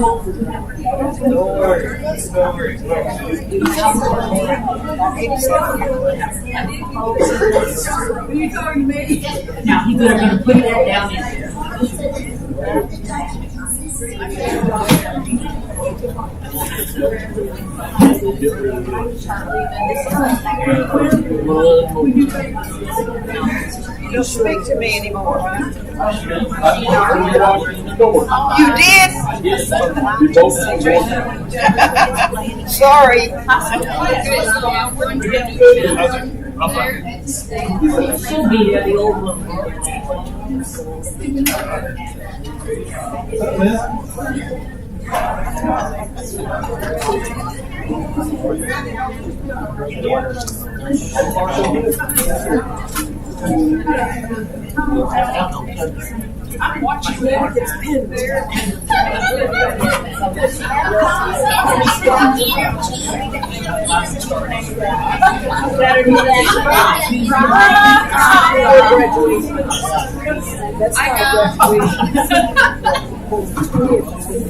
Now he better be putting that down in there. You don't speak to me anymore. You did? Sorry. She'll be at the old one. I'm watching that. It's been there.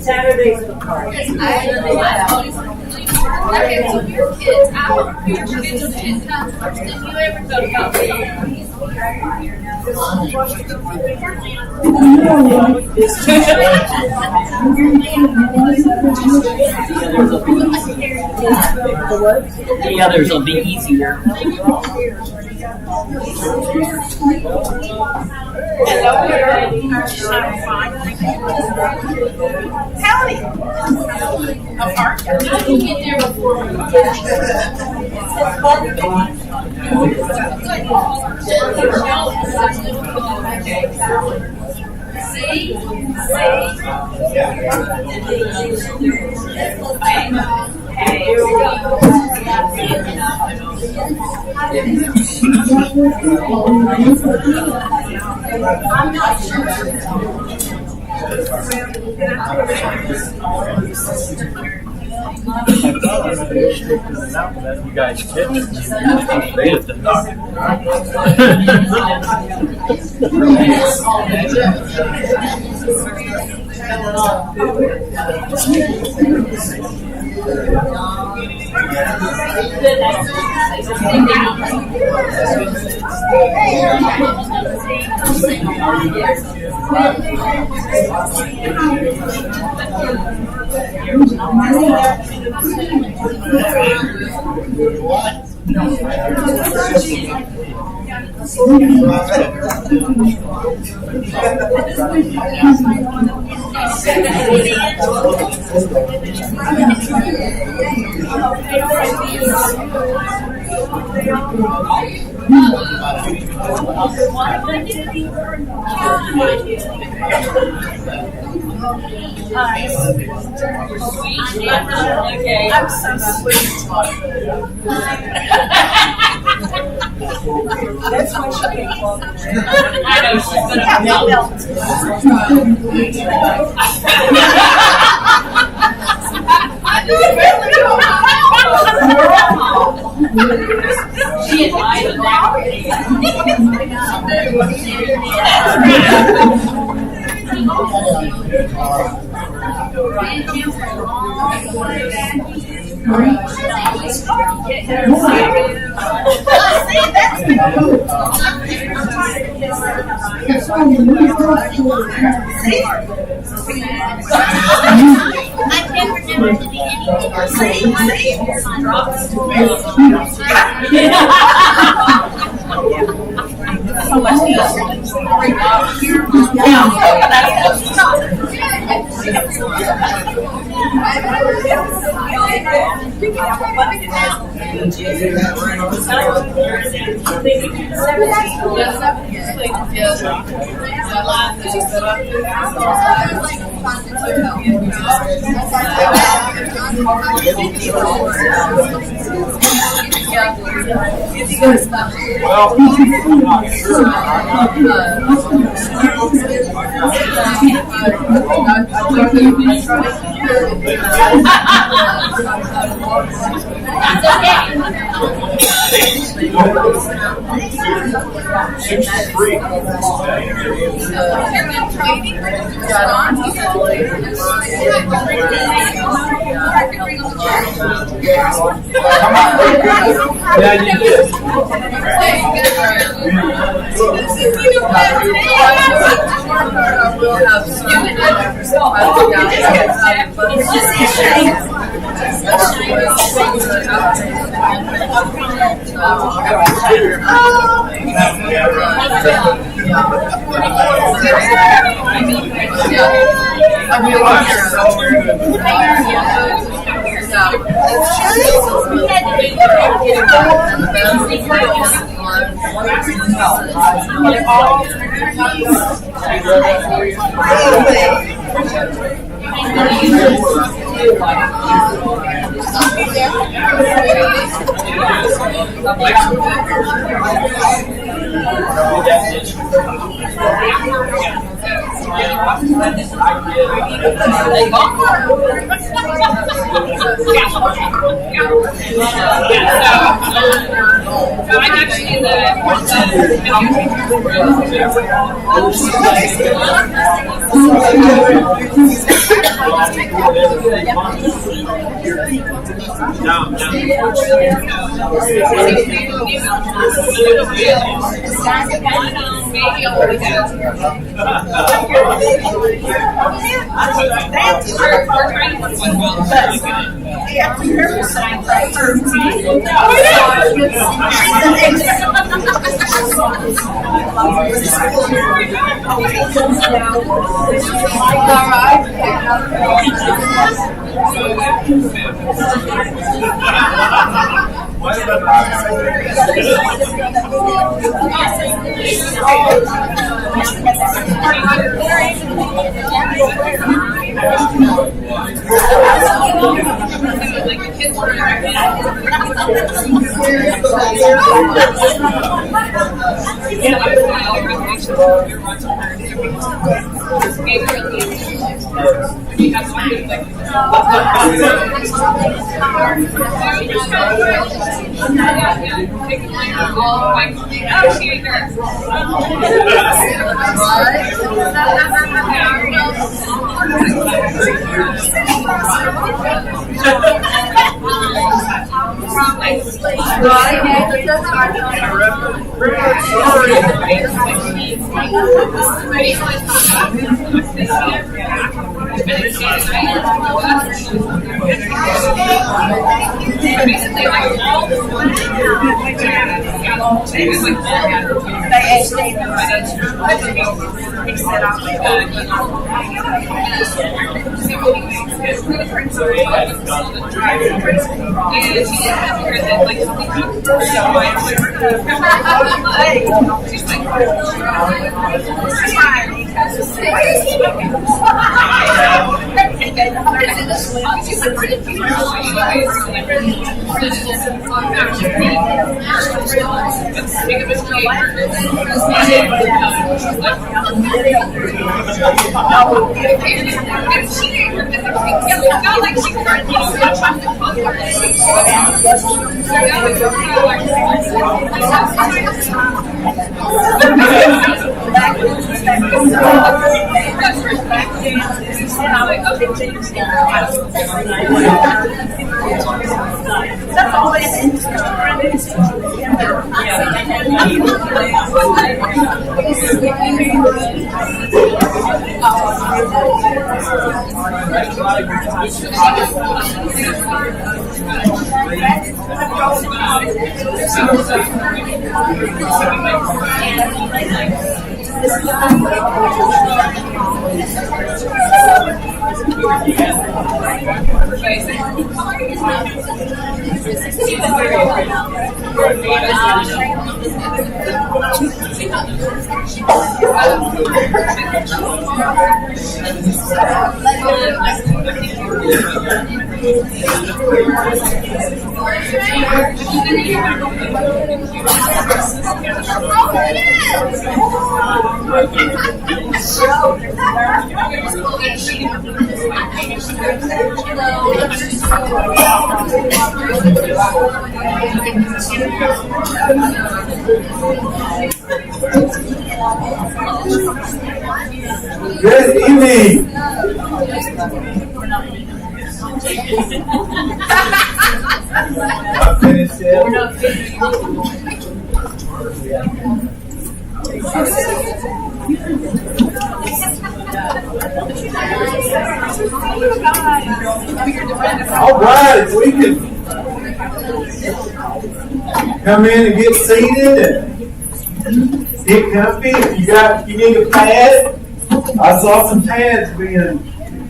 Saturday's the party. Okay, so your kids out, your kids are kids not first. Did you ever go about The others will be easier. Hello, Howdy. How do you get there before I'm not sure. You guys catch it. They have to knock it. I'm so sweet. That's why she came along. I know she's gonna She is live and I've never to be So much Free. Yeah, you did. Good evening. Not finished yet? All right, if we can come in and get seated and get comfy. If you need a pad, I saw some pads being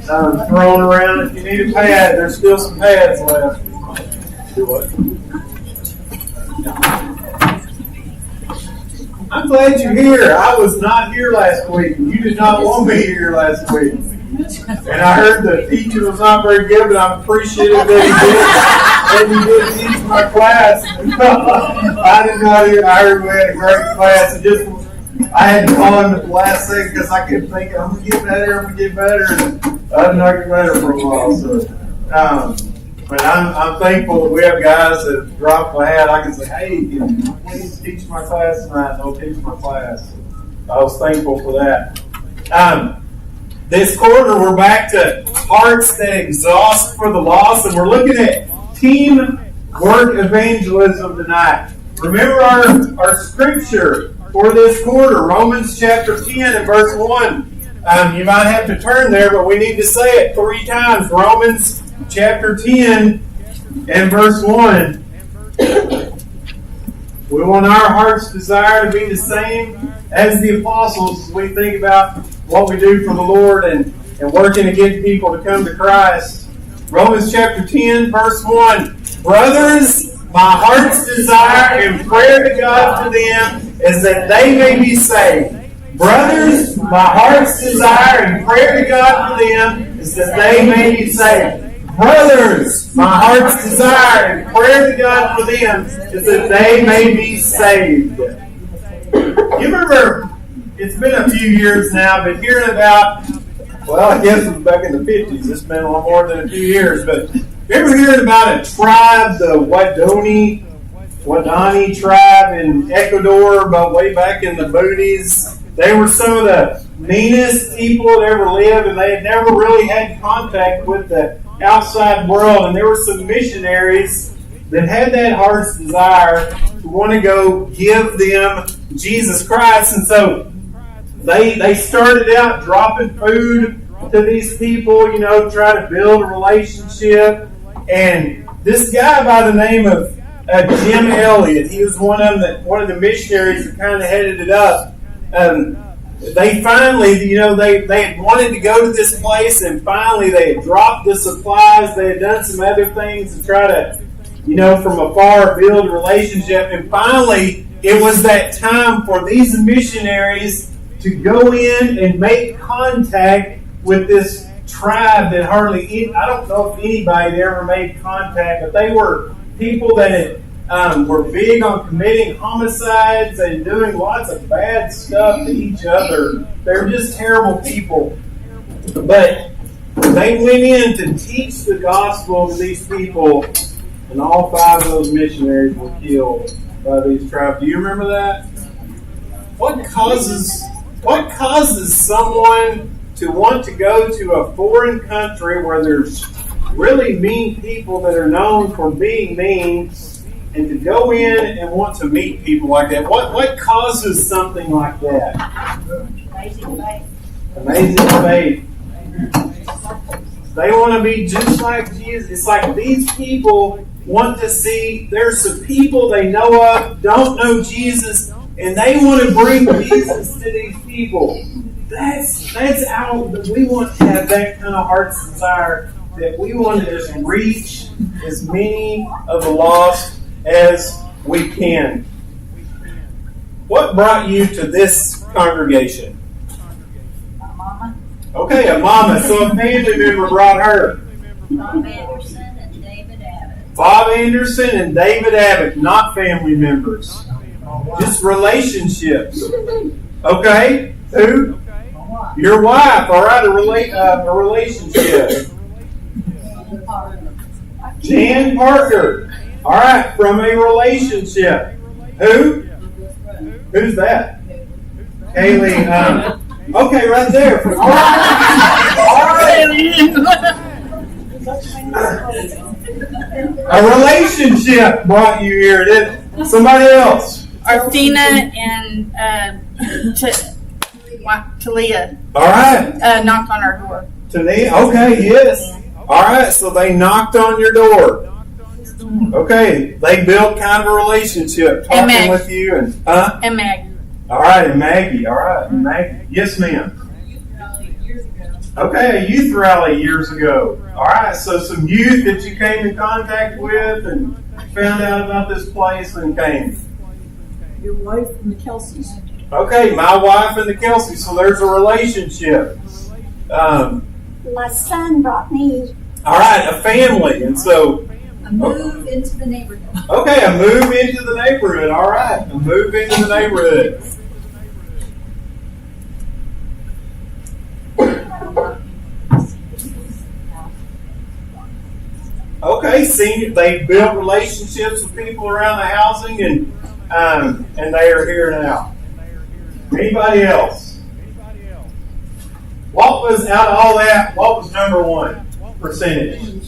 thrown around. If you need a pad, there's still some pads left. Do what? I'm glad you're here. I was not here last week. You did not want me here last week. And I heard the teacher was not very good, but I'm appreciative that he did teach my class. I did not hear. I heard we had a great class. I had to call him at the last second because I kept thinking, I'm going to get better. And I did not get better for a while. So, but I'm thankful that we have guys that drop my hat. I can say, hey, please teach my class tonight. Don't teach my class. I was thankful for that. This quarter, we're back to hearts that exhaust for the lost, and we're looking at teamwork evangelism tonight. Remember our scripture for this quarter, Romans chapter 10 and verse 1. You might have to turn there, but we need to say it 3 times. Romans chapter 10 and verse 1. We want our heart's desire to be the same as the apostles as we think about what we do for the Lord and working to get people to come to Christ. Romans chapter 10, verse 1. Brothers, my heart's desire and prayer to God for them is that they may be saved. Brothers, my heart's desire and prayer to God for them is that they may be saved. Brothers, my heart's desire and prayer to God for them is that they may be saved. You remember, it's been a few years now, but hearing about, well, I guess it was back in the 50s. It's been a lot more than a few years, but you ever hearing about a tribe, the Wadani tribe in Ecuador, about way back in the Booties? They were some of the meanest people that ever lived, and they had never really had contact with the outside world. And there were some missionaries that had that heart's desire to want to go give them Jesus Christ. And so they started out dropping food to these people, trying to build a relationship. And this guy by the name of Jim Elliot, he was one of the missionaries that kind of headed it up. They finally, they had wanted to go to this place, and finally they had dropped the supplies. They had done some other things to try to, from afar build a relationship. And finally, it was that time for these missionaries to go in and make contact with this tribe that hardly, I don't know if anybody had ever made contact, but they were people that were big on committing homicides and doing lots of bad stuff to each other. They were just terrible people. But they went in to teach the gospel to these people, and all 5 of those missionaries were killed by these tribes. Do you remember that? What causes someone to want to go to a foreign country where there's really mean people that are known for being mean, and to go in and want to meet people like that? What causes something like that? Amazing faith. Amazing faith. They want to be just like Jesus. It's like these people want to see, there's some people they know of, don't know Jesus, and they want to bring Jesus to these people. That's how we want to have that kind of heart's desire, that we want to just reach as many of the lost as we can. What brought you to this congregation? My mama, Okay, a mama. So a family member brought her. Bob Anderson, and David Abbott. Bob Anderson and David Abbott, not family members. Just relationships. Okay, who? Your wife. All right, a relationship. Jan Parker. All right, from a relationship. Who? Who's that? Kaylee, okay, right there. All right. A relationship brought you here, didn't somebody else? Arthena and Talia All right. knocked on our door. Talia, okay, yes. All right, so they knocked on your door. Okay, they built kind of a relationship, talking Meg. with you, and And Maggie. all right, and Maggie. All right, and Maggie. Yes, ma'am. Okay, a youth rally years ago. All right, so some youth that you came in contact with and found out about this place and came. Your wife and the Kelseys. Okay, my wife and the Kelsey. So there's a relationship. My son brought me. All right, a family, and so. A move into the neighborhood. Okay, a move into the neighborhood. All right, a move into the neighborhood. Okay, they built relationships with people around the housing, and they are here now. Anybody else? What was out of all that? What was number one percentage?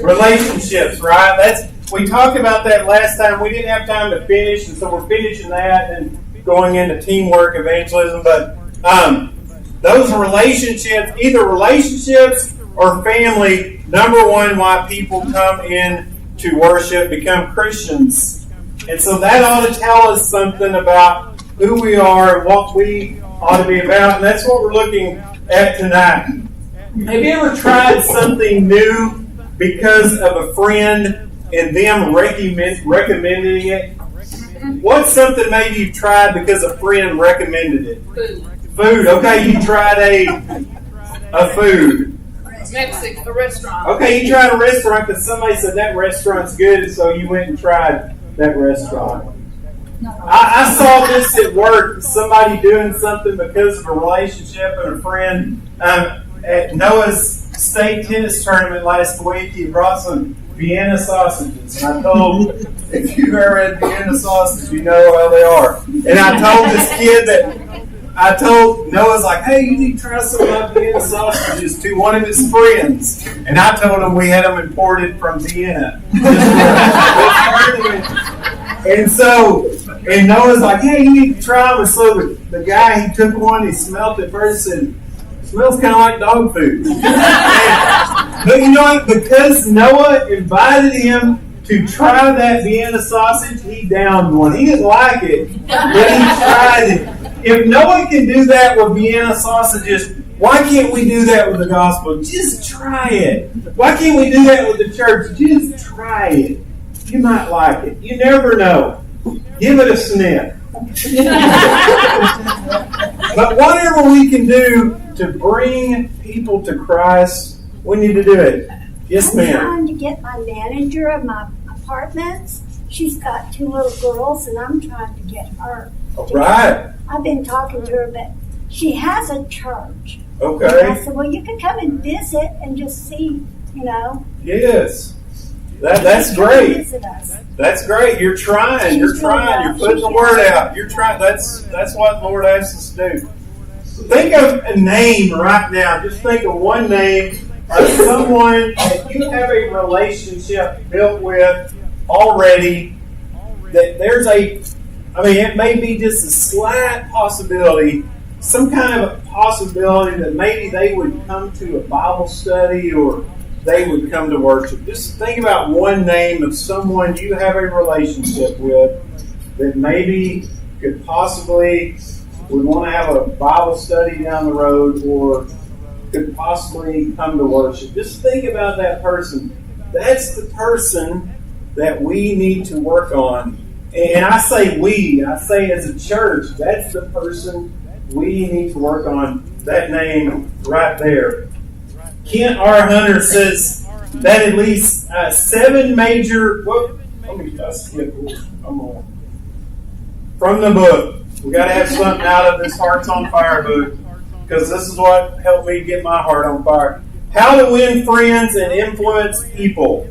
Relationships, right? We talked about that last time. We didn't have time to finish, and so we're finishing that and going into teamwork evangelism. But those relationships, either relationships or family, number one, why people come in to worship, become Christians. And so that ought to tell us something about who we are and what we ought to be about. And that's what we're looking at tonight. Have you ever tried something new because of a friend and them recommending it? What's something maybe you've tried because a friend recommended it? Food. Okay, you tried a food. Mexican, a restaurant. Okay, you tried a restaurant because somebody said that restaurant's good, and so you went and tried that restaurant. I saw this at work, somebody doing something because of a relationship and a friend. At Noah's state tennis tournament last week, he brought some Vienna sausages. And I told, if you've ever had Vienna sausage, you know how they are. And I told this kid Noah's like, hey, you need to try some of my Vienna sausages to one of his friends. And I told him we had them imported from Vienna. And Noah's like, hey, you need to try them. And so the guy, he took one, he smelled it first, and it smells kind of like dog food. But you know what? Because Noah invited him to try that Vienna sausage, he downed one. He didn't like it, but he tried it. If Noah can do that with Vienna sausages, why can't we do that with the gospel? Just try it. Why can't we do that with the church? Just try it. You might like it. You never know. Give it a sniff. But whatever we can do to bring people to Christ, we need to do it. Yes, I'm ma'am. trying to get my manager of my apartments. She's got 2 little girls, and I'm trying to get her. All right. I've been talking to her, but she has a church. And I Okay. said, well, you can come and visit and just see, Yes. That's great. Visit us. That's great. You're trying. You're trying. You're putting the word out. You're trying. That's what the Lord asks us to do. Think of a name right now. Just think of one name of someone that you have a relationship built with already. That there's it may be just a slight possibility, some kind of a possibility that maybe they would come to a Bible study or they would come to worship. Just think about one name of someone you have a relationship with that maybe could possibly would want to have a Bible study down the road or could possibly come to worship. Just think about that person. That's the person that we need to work on. And I say as a church, that's the person we need to work on. That name right there. Kent R. Hunter says that at least 7 major. Let me skip. Come on. From the book, we got to have something out of this Hearts on Fire book because this is what helped me get my heart on fire. How to win friends and influence people.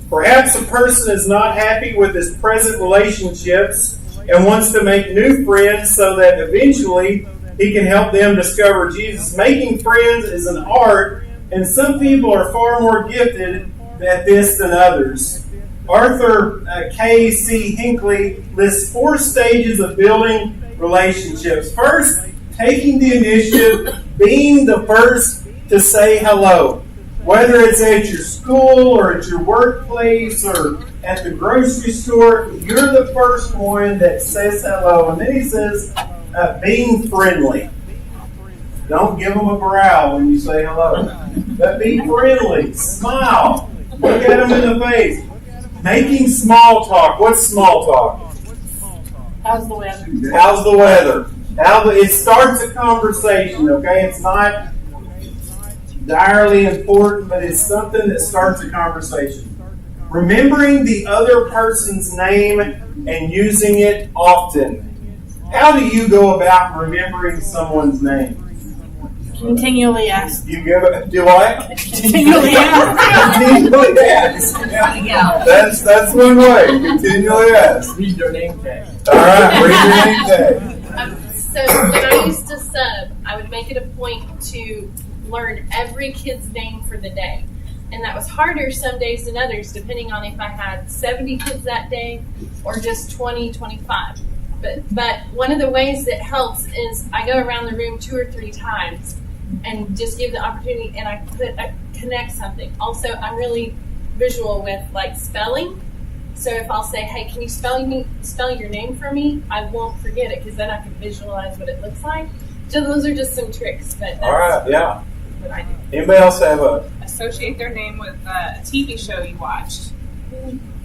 Perhaps a person is not happy with his present relationships and wants to make new friends so that eventually he can help them discover Jesus. Making friends is an art, and some people are far more gifted at this than others. Arthur K.C. Hinckley lists 4 stages of building relationships. First, taking the initiative, being the first to say hello. Whether it's at your school or at your workplace or at the grocery store, you're the first one that says hello. And then he says, being friendly. Don't give them a growl when you say hello. But be friendly. Smile. Look at them in the face. Making small talk. What's small talk? How's the weather? How's the weather? It starts a conversation, okay? It's not direly important, but it's something that starts a conversation. Remembering the other person's name and using it often. How do you go about remembering someone's name? Continually ask. You do what? Continually ask. Continually ask. Yeah. That's one way. Continually ask. Read your name tag. All right, read your name tag. So when I used to sub, I would make it a point to learn every kid's name for the day. And that was harder some days than others, depending on if I had 70 kids that day or just 20, 25. But one of the ways that helps is I go around the room 2 or 3 times and just give the opportunity, and I connect something. Also, I'm really visual with like spelling. So if I'll say, hey, can you spell your name for me? I won't forget it because then I can visualize what it looks like. So those are just some tricks. But All right, yeah. What I do. Anybody else have a... Associate their name with a TV show you watched.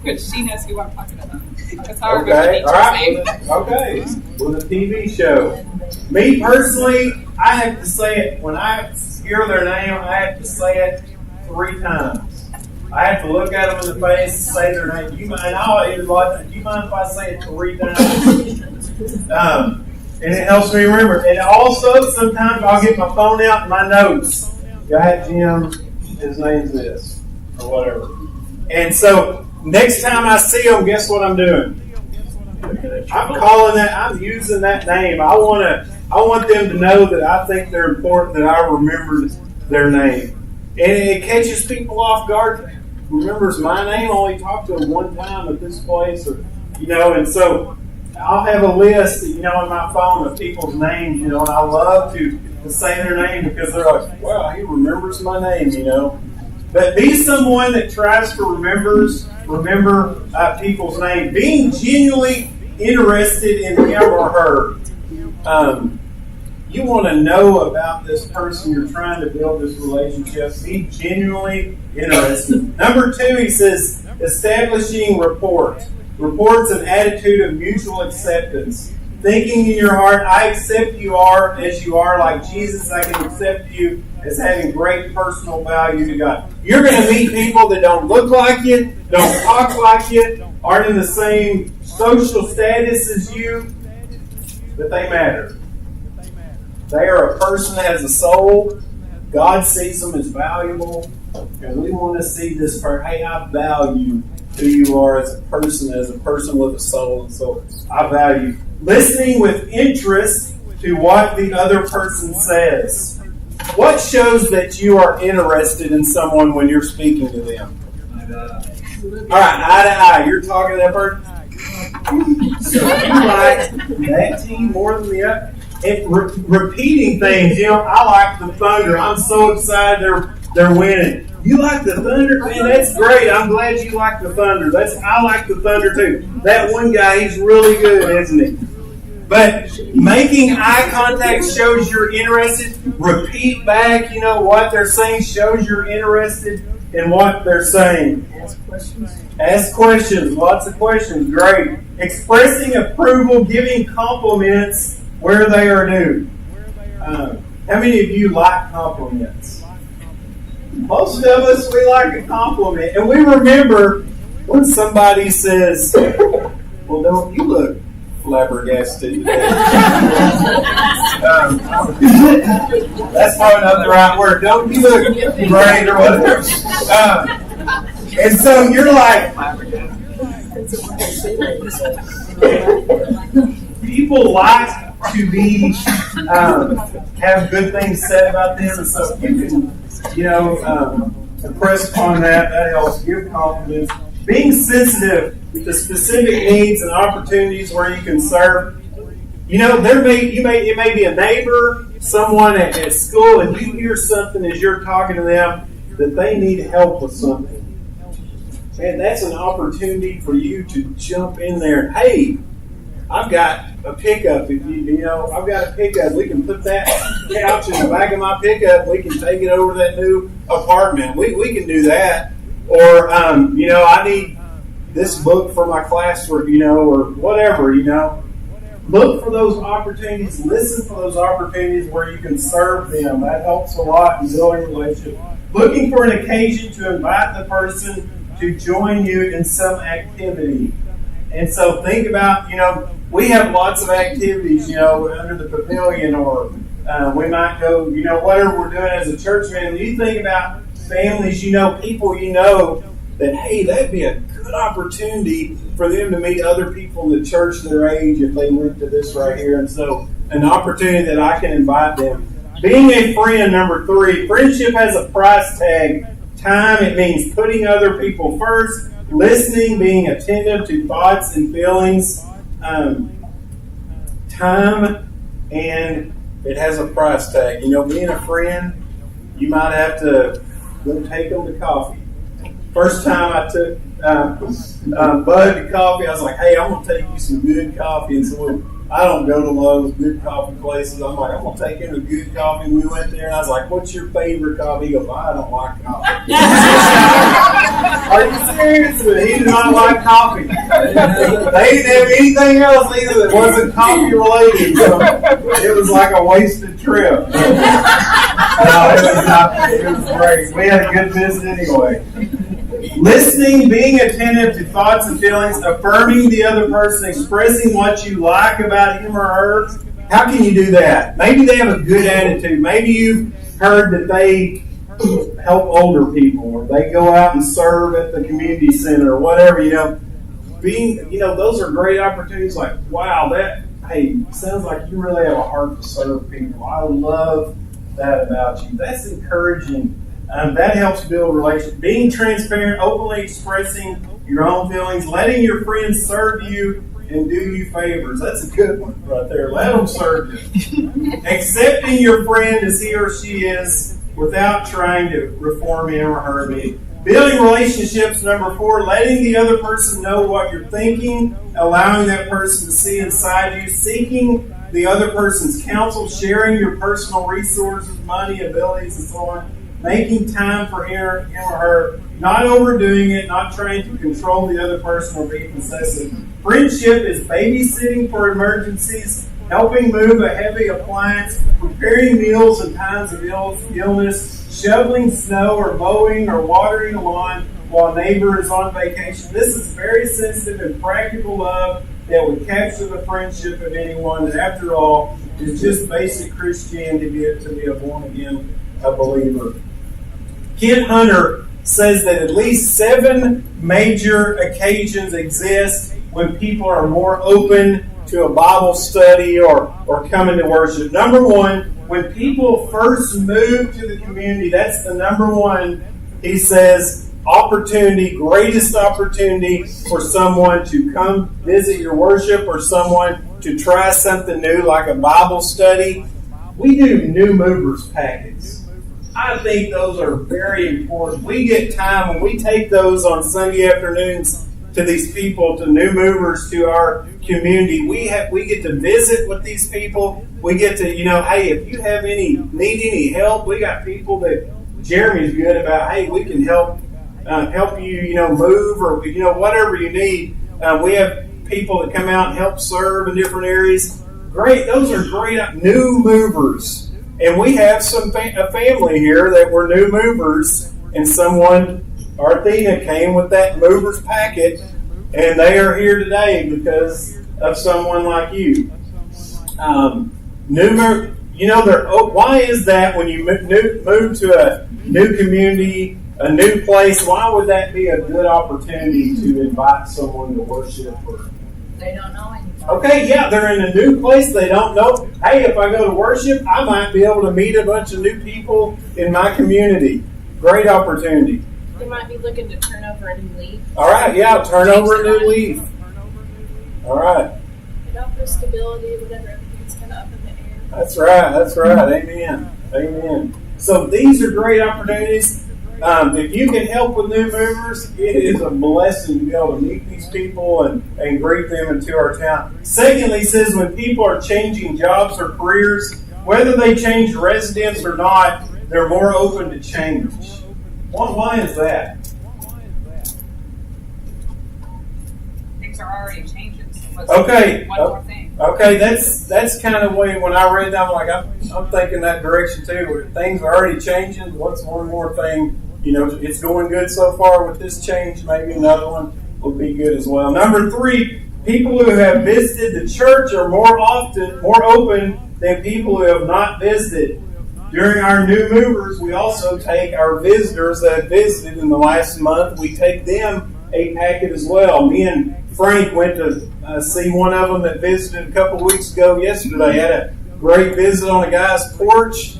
Which she knows who I'm talking about. That's how I remember Okay, all teacher's right. name. Okay, with a TV show. Me personally, I have to say it. When I hear their name, I have to say it 3 times. I have to look at them in the face and say their name. Do you mind if I say it 3 times? And it helps me remember. And also, sometimes I'll get my phone out and my notes. Got Jim, his name's this, or whatever. And so, next time I see them, guess what I'm doing? I'm using that name. I want them to know that I think they're important, that I remembered their name. And it catches people off guard. Remembers my name, only talked to them one time at this place, and so I'll have a list, in my phone of people's names, and I love to say their name because they're like, wow, he remembers my name, But be someone that tries to remember people's name. Being genuinely interested in him or her. You want to know about this person you're trying to build this relationship. Be genuinely interested. Number 2, he says, establishing rapport. Rapport's an attitude of mutual acceptance. Thinking in your heart, I accept you are as you are, like Jesus. I can accept you as having great personal value to God. You're going to meet people that don't look like you, don't talk like you, aren't in the same social status as you, but they matter. They are a person that has a soul. God sees them as valuable, and we want to see this person. Hey, I value who you are as a person with a soul, and so I value listening with interest to what the other person says. What shows that you are interested in someone when you're speaking to them? All right, eye to eye. You're talking to that person. So you like that team more than the other. And repeating things. I like the Thunder. I'm so excited they're winning. You like the Thunder? Man, that's great. I'm glad you like the Thunder. I like the Thunder too. That one guy, he's really good, isn't he? But making eye contact shows you're interested. Repeat back, what they're saying shows you're interested in what they're saying. Ask questions. Lots of questions. Great. Expressing approval, giving compliments where they are due. How many of you like compliments? Most of us, we like a compliment. And we remember when somebody says, well, don't you look flabbergasted today? That's probably not the right word. Don't you look great or whatever. And so you're like, People like to be have good things said about them, and so if you can, impress upon that. That helps give confidence. Being sensitive to specific needs and opportunities where you can serve. It may be a neighbor, someone at school, and you hear something as you're talking to them that they need help with something. Man, that's an opportunity for you to jump in there. Hey, I've got a pickup. I've got a pickup. We can put that couch in the back of my pickup. We can take it over to that new apartment. We can do that. Or, I need this book for my classwork, or whatever, Look for those opportunities. Listen for those opportunities where you can serve them. That helps a lot in building relationships. Looking for an occasion to invite the person to join you in some activity. And so think about, we have lots of activities, under the pavilion, or we might go, whatever we're doing as a church family. You think about families, people that, hey, that'd be a good opportunity for them to meet other people in the church their age if they went to this right here. And so an opportunity that I can invite them. Being a friend, number 3, friendship has a price tag. Time, it means putting other people first. Listening, being attentive to thoughts and feelings. Time, and it has a price tag. Being a friend, you might have to go take them to coffee. First time I took Bud to coffee, I was like, hey, I'm going to take you some good coffee. And so I don't go to those good coffee places. I'm like, I'm going to take him to good coffee. And we went there, and I was like, what's your favorite coffee? He goes, I don't like coffee. Are you serious? He did not like coffee. They didn't have anything else either that wasn't coffee related. So it was like a wasted trip. No, it was great. We had a good visit anyway. Listening, being attentive to thoughts and feelings, affirming the other person, expressing what you like about him or her. How can you do that? Maybe they have a good attitude. Maybe you've heard that they help older people, or they go out and serve at the community center, or whatever, those are great opportunities. Like, wow, sounds like you really have a heart to serve people. I love that about you. That's encouraging. That helps build relationships. Being transparent, openly expressing your own feelings, letting your friends serve you and do you favors. That's a good one right there. Let them serve you. Accepting your friend as he or she is without trying to reform him or her. Building relationships, number 4, letting the other person know what you're thinking, allowing that person to see inside you, seeking the other person's counsel, sharing your personal resources, money, abilities, and so on. Making time for him or her, not overdoing it, not trying to control the other person or be possessive. Friendship is babysitting for emergencies, helping move a heavy appliance, preparing meals in times of illness, shoveling snow or mowing or watering a lawn while a neighbor is on vacation. This is very sensitive and practical love that would capture the friendship of anyone that, after all, is just basic Christianity to be a born-again believer. Kent Hunter says that at least 7 major occasions exist when people are more open to a Bible study or coming to worship. Number 1, when people first move to the community, that's the number 1, he says, greatest opportunity for someone to come visit your worship or someone to try something new like a Bible study. We do new movers packets. I think those are very important. We get time when we take those on Sunday afternoons to these people, to new movers, to our community. We get to visit with these people. We get to, hey, if you need any help, we got people that Jeremy's good about. Hey, we can help you, move or whatever you need. We have people that come out and help serve in different areas. Great, those are great new movers. And we have a family here that were new movers, and someone, Arthena, came with that movers packet, and they are here today because of someone like you. Why is that when you move to a new community, a new place, why would that be a good opportunity to invite someone to worship or They don't know anything. Okay, yeah, they're in a new place. They don't know. Hey, if I go to worship, I might be able to meet a bunch of new people in my community. Great opportunity. They might be looking to turn over a new leaf. All right, yeah, turn over a new leaf. All right. It offers stability, whatever, everything's kind of up in the air. That's right. That's right. Amen. Amen. So these are great opportunities. If you can help with new movers, it is a blessing to be able to meet these people and greet them into our town. Secondly, it says when people are changing jobs or careers, whether they change residence or not, they're more open to change. Why is that? Things are already changing. So what's Okay. one more thing? Okay, that's kind of way when I read that, I'm like, I'm thinking that direction too. Where things are already changing. What's one more thing? You know, it's going good so far with this change. Maybe another one will be good as well. Number 3, people who have visited the church are more open than people who have not visited. During our new movers, we also take our visitors that have visited in the last month. We take them a packet as well. Me and Frank went to see one of them that visited a couple weeks ago yesterday. Had a great visit on a guy's porch.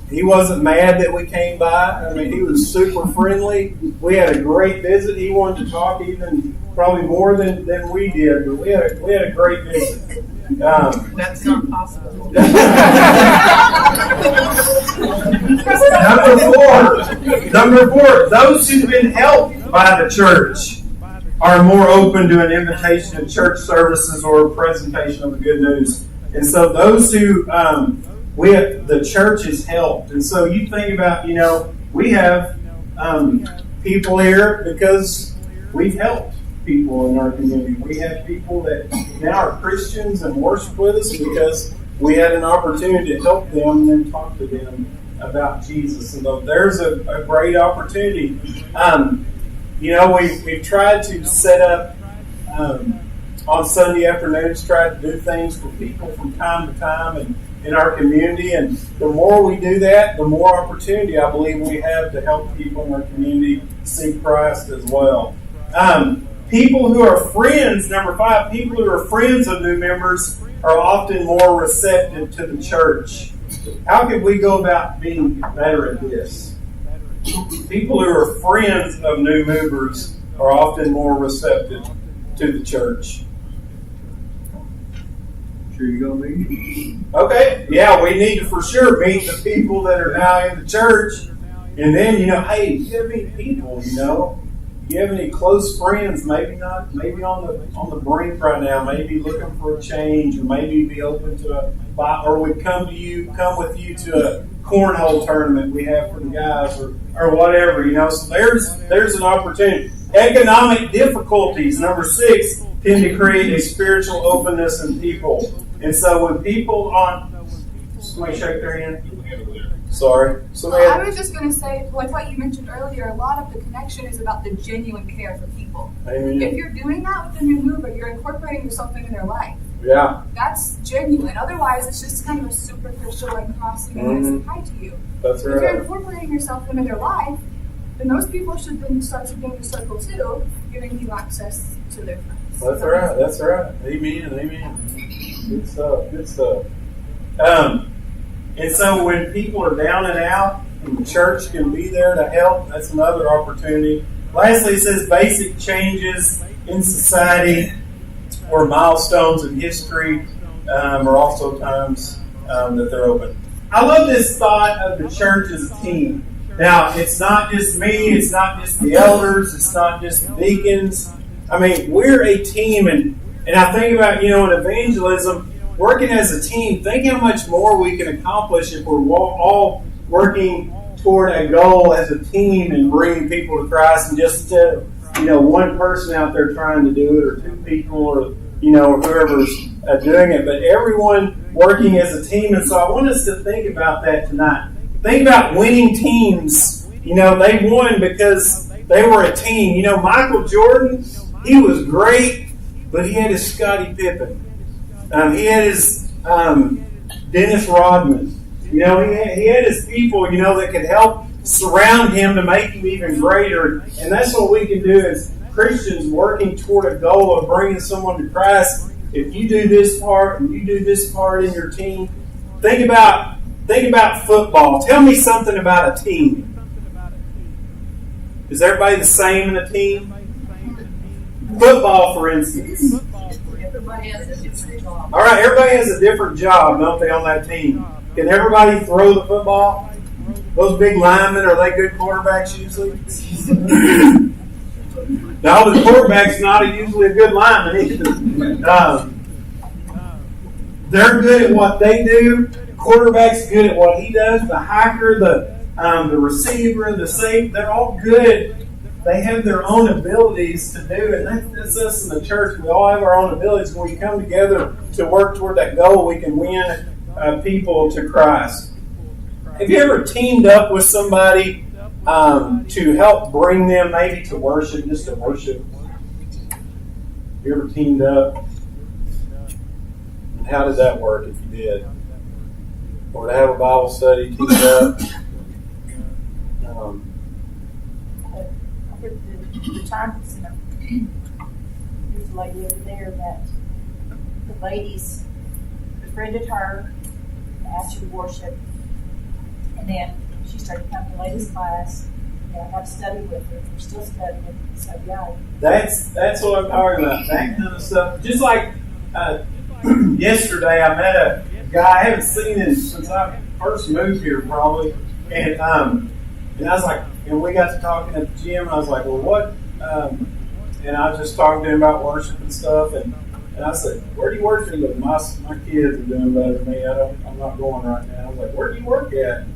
He wasn't mad that we came by. I mean, he was super friendly. We had a great visit. He wanted to talk even probably more than we did, but we had a great visit. That's not possible. Number four, those who've been helped by the church are more open to an invitation to church services or a presentation of the good news. And so those who the church has helped. And so you think about, we have people here because we've helped people in our community. We have people that now are Christians and worship with us because we had an opportunity to help them and talk to them about Jesus. And so there's a great opportunity. We've tried to set up on Sunday afternoons, try to do things for people from time to time and in our community. And the more we do that, the more opportunity I believe we have to help people in our community see Christ as well. People who are friends, number 5, people who are friends of new members are often more receptive to the church. How could we go about being better at this? People who are friends of new movers are often more receptive to the church. Sure you gonna meet? Okay, yeah, we need to for sure meet the people that are now in the church. And then, hey, you gotta meet people, You have any close friends, maybe not, maybe on the brink right now, maybe looking for a change, or maybe be open to or would come with you to a cornhole tournament we have for the guys, or whatever, So there's an opportunity. Economic difficulties, number 6, tend to create a spiritual openness in people. And so when people somebody shake their hand. Sorry. I was just going to say, like what you mentioned earlier, a lot of the connection is about the genuine care for people. Amen. If you're doing that with a new mover, you're incorporating something in their life. Yeah. That's genuine. Otherwise, it's just kind of superficial and crossing and hi to you. That's right. If you're incorporating yourself into their life, then those people should then start to be in your circle too, giving you access to their friends. That's right. That's right. Amen. Good stuff. And so when people are down and out, and the church can be there to help, that's another opportunity. Lastly, it says basic changes in society or milestones in history are also times that they're open. I love this thought of the church as a team. Now, it's not just me, it's not just the elders, it's not just the deacons. I mean, we're a team, and I think about, in evangelism, working as a team, think how much more we can accomplish if we're all working toward a goal as a team and bringing people to Christ, and just one person out there trying to do it, or 2 people, or whoever's doing it, but everyone working as a team. And so I want us to think about that tonight. Think about winning teams. They won because they were a team. Michael Jordan, he was great, but he had his Scottie Pippen. He had his Dennis Rodman. He had his people, that could help surround him to make him even greater. And that's what we can do as Christians working toward a goal of bringing someone to Christ, if you do this part and you do this part in your team, think about football. Tell me something about a team. Is everybody the same in a team? Football, for instance. Everybody has a different job. All right, everybody has a different job, don't they, on that team? Can everybody throw the football? Those big linemen, are they good quarterbacks usually? No, the quarterback's not usually a good lineman either. They're good at what they do. Quarterback's good at what he does. The hiker, the receiver, the safety, they're all good. They have their own abilities to do it. That's us in the church. We all have our own abilities. When we come together to work toward that goal, we can win people to Christ. Have you ever teamed up with somebody to help bring them maybe to worship, just to worship? You ever teamed up? And how did that work if you did? Or to have a Bible study, teamed up? The time center. There's a lady over there that the ladies befriended her, asked her to worship, and then she started coming to ladies' class. And I have studied with her. We're still studying. So yeah. That's what I'm talking about. That kind of stuff. Just like yesterday, I met a guy I haven't seen him since I first moved here, probably, and I was like, and we got to talking at the gym, and I was like, well, what? And I was just talking to him about worship and stuff, and I said, where do you work? He goes, my kids are doing better than me. I'm not going right now. I was like, where do you work at?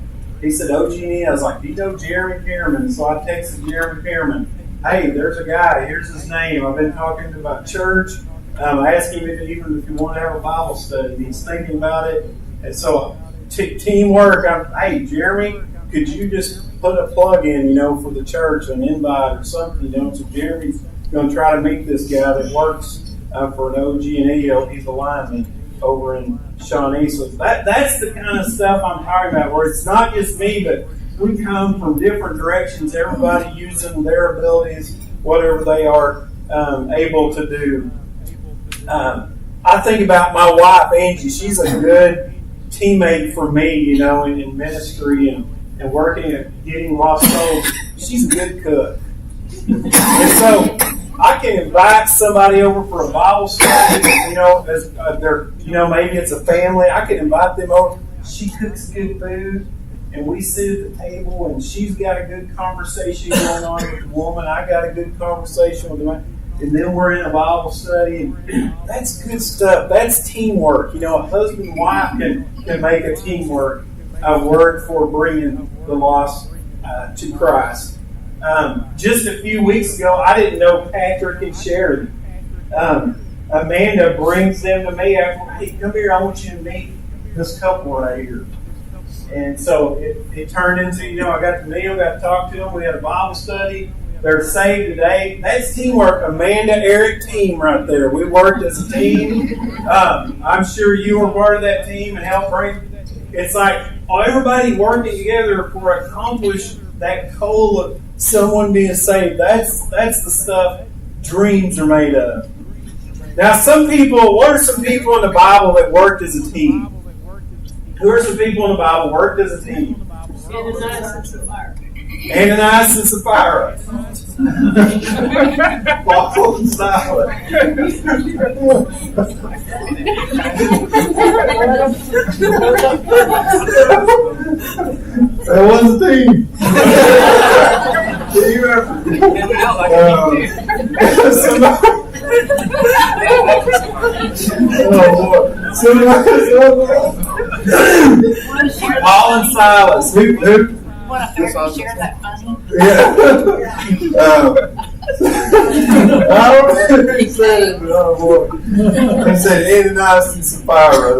He said, OG&E. I was like, do you know Jeremy Pearman? So I texted Jeremy Pearman, hey, there's a guy. Here's his name. I've been talking to him about church. I asked him if you want to have a Bible study. He's thinking about it. And so teamwork. Hey, Jeremy, could you just put a plug in, for the church, an invite or something, So Jeremy's going to try to meet this guy that works for an OG&E. He's a lineman over in Shawnee. So that's the kind of stuff I'm talking about, where it's not just me, but we come from different directions, everybody using their abilities, whatever they are able to do. I think about my wife, Angie. She's a good teammate for me, in ministry and working at getting lost souls. She's a good cook. And so I can invite somebody over for a Bible study, as maybe it's a family. I can invite them over. She cooks good food, and we sit at the table, and she's got a good conversation going on with the woman. I got a good conversation with the man. And then we're in a Bible study, and that's good stuff. That's teamwork. A husband and wife can make a teamwork work for bringing the lost to Christ. Just a few weeks ago, I didn't know Patrick and Sheridan. Amanda brings them to me after, hey, come here, I want you to meet this couple right here. And so it turned into, I got to meet them, got to talk to them. We had a Bible study. They're saved today. That's teamwork. Amanda, Eric team right there. We worked as a team. I'm sure you were part of that team and helped bring. It's like everybody working together for accomplish that goal of someone being saved. That's the stuff dreams are made of. Now, what are some people in the Bible that worked as a team? Who are some people in the Bible worked as a team? Ananias and Sapphira. Paul and Silas. That was a team. Do you Paul and Silas. Who? Share that funny. Yeah. I don't know what he said, but oh boy. He said Ananias and Sapphira.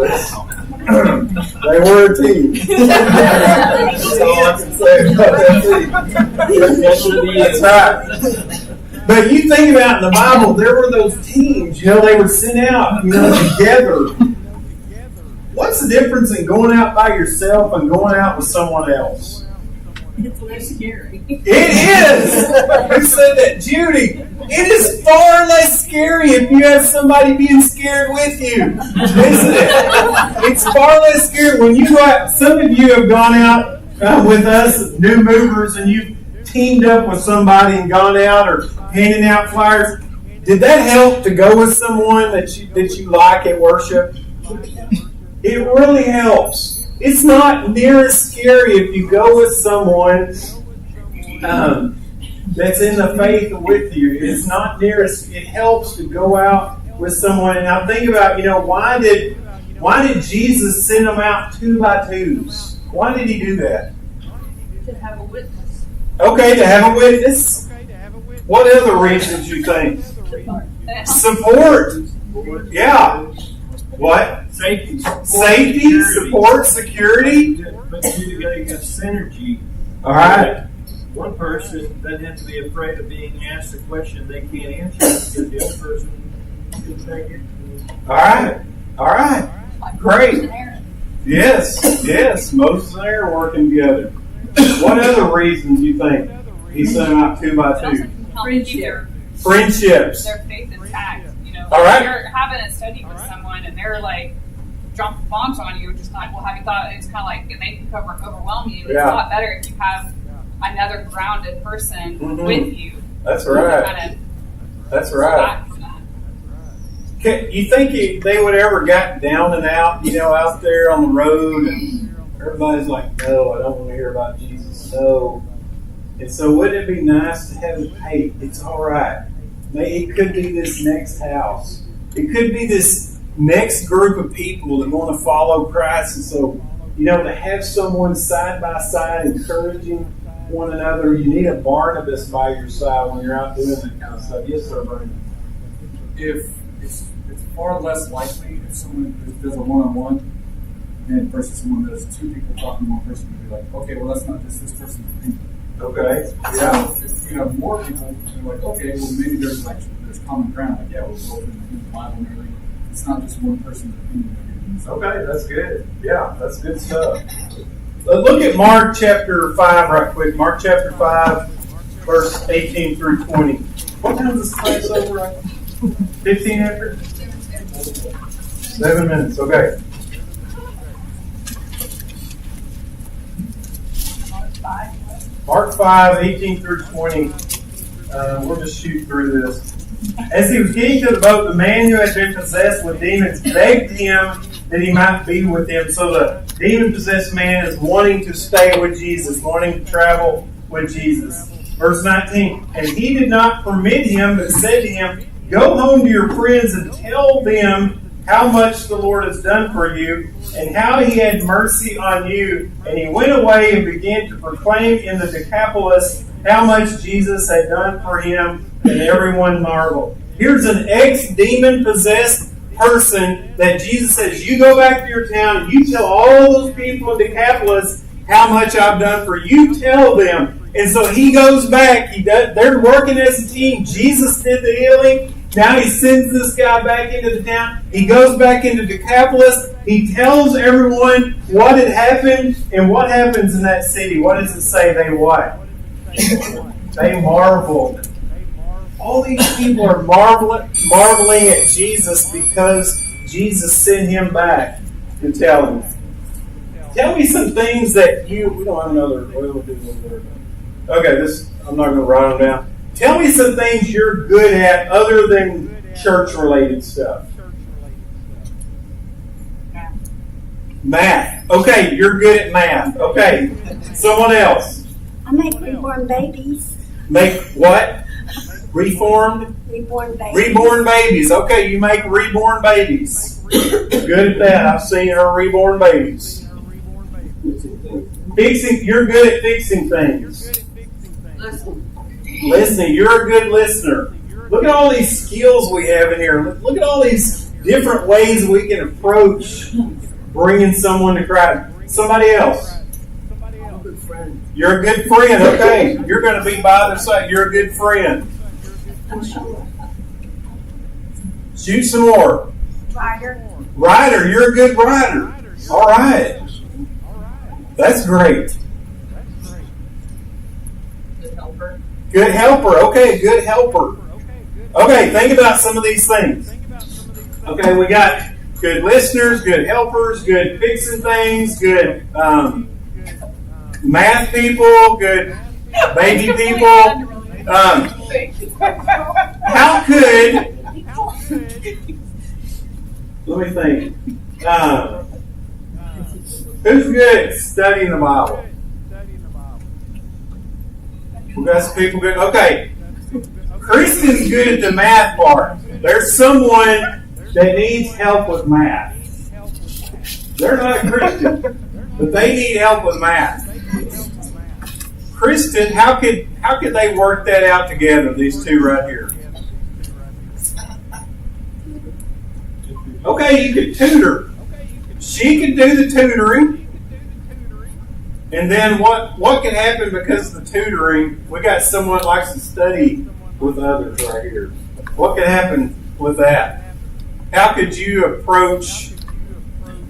They were a team. That's all I can say about that team. That's right. But you think about in the Bible, there were those teams, they were sent out, together. What's the difference in going out by yourself and going out with someone else? It's less scary. It is! Who said that? Judy. It It is far less scary if you have somebody being scared with you, isn't it? It's far less scary when you go out. Some of you have gone out with us, new movers, and you've teamed up with somebody and gone out or handing out flyers. Did that help to go with someone that you like at worship? It really helps. It's not near as scary if you go with someone that's in the faith with you. It's not near as, it helps to go out with someone. And now think about, why did Jesus send them out 2 by 2s? Why did he do that? To have a witness. Okay, to have a witness. What other reasons you think? Support. Yeah. What? Safety. Safety, support, security. But you got synergy. All right. One person doesn't have to be afraid of being asked a question they can't answer because the other person can take it. All right. Great. Yes. Moses and Aaron working together. What other reasons you think he sent them out 2 by 2? Friendships. Their faith intact. All right. If you're having a study with someone and they're like dropping bombs on you, just like, well, have you thought it's kind of like they can overwhelm you? It's a lot better if you have another grounded person with you. That's right. That's right. You think they would ever got down and out, out there on the road, and everybody's like, no, I don't want to hear about Jesus, no. And so wouldn't it be nice to have, hey, it's all right. It could be this next house. It could be this next group of people that want to follow Christ. And so, to have someone side by side encouraging one another, you need a Barnabas by your side when you're out doing that kind of stuff. Yes, sir, Bernie. If it's far less likely if someone does a one-on-one and versus someone does 2 people talking to one person to be like, okay, well, that's not just this person's opinion. Okay. Yeah. So if you have more people, they're like, okay, well, maybe there's common ground. Like, yeah, we'll go in the Bible and everything. It's not just one person's opinion. Okay, that's good. Yeah, that's good stuff. Look at Mark chapter 5 right quick. Mark chapter 5, verse 18 through 20. What time is this class over right now? 15 after? 7 minutes, okay. Mark 5, 18 through 20. We'll just shoot through this. As he was getting to the boat, the man who had been possessed with demons begged him that he might be with him. So the demon-possessed man is wanting to stay with Jesus, wanting to travel with Jesus. Verse 19, and he did not permit him, but said to him, go home to your friends and tell them how much the Lord has done for you and how he had mercy on you. And he went away and began to proclaim in the Decapolis how much Jesus had done for him, and everyone marveled. Here's an ex-demon-possessed person that Jesus says, you go back to your town and you tell all those people in Decapolis how much I've done for you. You tell them. And so he goes back. They're working as a team. Jesus did the healing. Now he sends this guy back into the town. He goes back into Decapolis. He tells everyone what had happened. And what happens in that city? What does it say? They what? They marveled. All these people are marveling at Jesus because Jesus sent him back to tell him. Tell me some things that we don't have another. Okay, I'm not going to write them down. Tell me some things you're good at other than church-related stuff. Math. Okay, you're good at math. Okay, someone else. I make reborn babies. Make what? Reformed? Reborn babies. Reborn babies. Okay, you make reborn babies. Good at that. I've seen her reborn babies. Fixing. You're good at fixing things. Listening. You're a good listener. Look at all these skills we have in here. Look at all these different ways we can approach bringing someone to Christ. Somebody else. You're a good friend. Okay. You're going to be by their side. You're a good friend. Shoot some more. Writer. You're a good writer. All right. That's great. Good helper. Good helper. Okay, good helper. Okay, think about some of these things. Okay, we got good listeners, good helpers, good fixing things, good math people, good baby people. How could, let me think, who's good at studying the Bible? We got some people good. Okay, Kristen's good at the math part. There's someone that needs help with math. They're not a Christian, but they need help with math. Kristen, how could they work that out together, these two right here? Okay, you could tutor. She could do the tutoring. And then what could happen because of the tutoring? We got someone that likes to study with others right here. What could happen with that? How could you approach,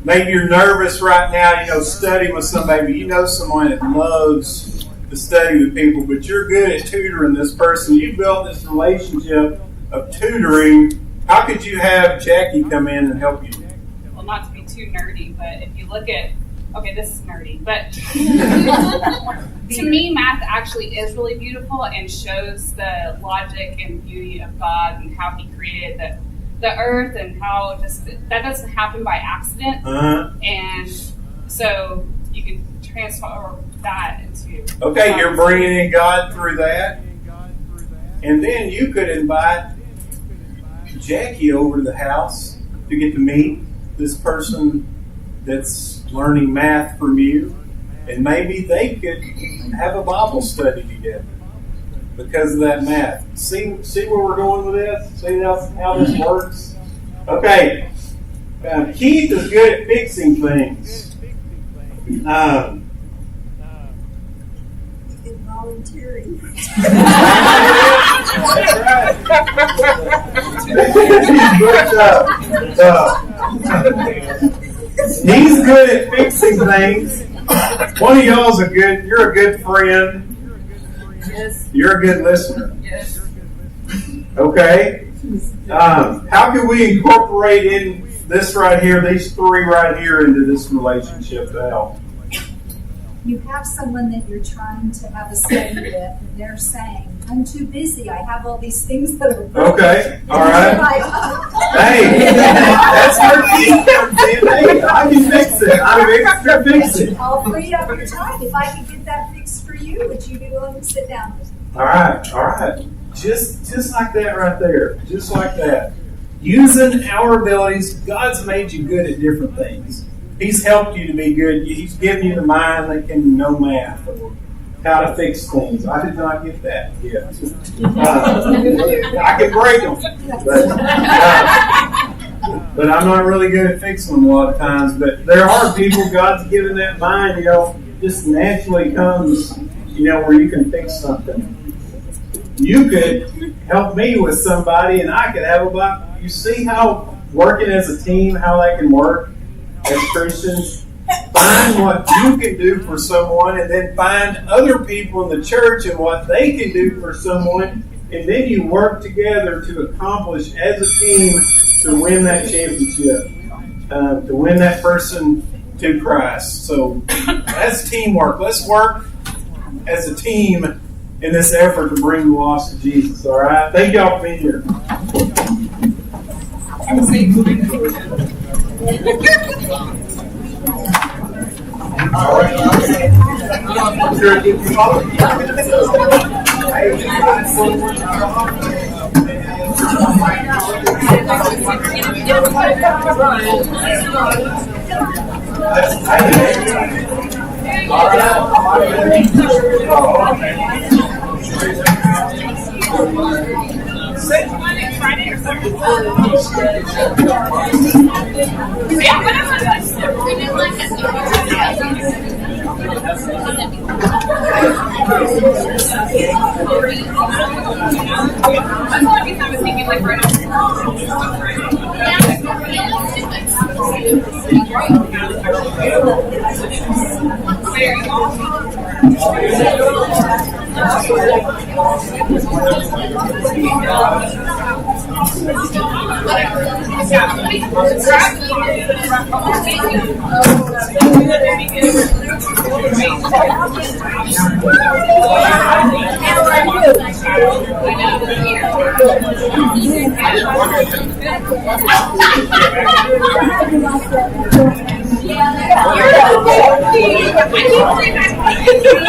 maybe you're nervous right now, studying with somebody, you know someone that loves to study with people, but you're good at tutoring this person. You built this relationship of tutoring. How could you have Jackie come in and help you? Well, not to be too nerdy, but if you look at, okay, this is nerdy, but to me, math actually is really beautiful and shows the logic and beauty of God and how He created the earth and how that doesn't happen by accident. And so you can transfer that into. Okay, you're bringing in God through that. And then you could invite Jackie over to the house to get to meet this person that's learning math from you. And maybe they could have a Bible study together because of that math. See where we're going with this? See how this works? Okay. Keith is good at fixing things. Volunteering. He's good at fixing things. One of y'all's you're a good friend. Yes. You're a good listener. Yes. Okay. How can we incorporate in this right here, these three right here, into this relationship to help? You have someone that you're trying to have a study with, and they're saying, I'm too busy. I have all these things that are Okay, all right. Hey, that's where Keith comes in. Hey, I can fix it. I'm extra fix it. I'll free up your time. If I could get that fixed for you, would you be willing to sit down with me? All right. Just like that right there. Just like that. Using our abilities, God's made you good at different things. He's helped you to be good. He's given you the mind that can know math or how to fix things. I did not get that yet. I can break them. But I'm not really good at fixing them a lot of times. But there are people God's given that mind, just naturally comes, where you can fix something. You could help me with somebody and I could have you see how working as a team, how that can work? As Christians, find what you can do for someone and then find other people in the church and what they can do for someone, and then you work together to accomplish as a team to win that championship, to win that person to Christ. So that's teamwork. Let's work as a team in this effort to bring the lost to Jesus. All right? Thank y'all for being here. Friday or Saturday? Yeah, whatever. We did like it. I'm already kind of thinking like right now. I know.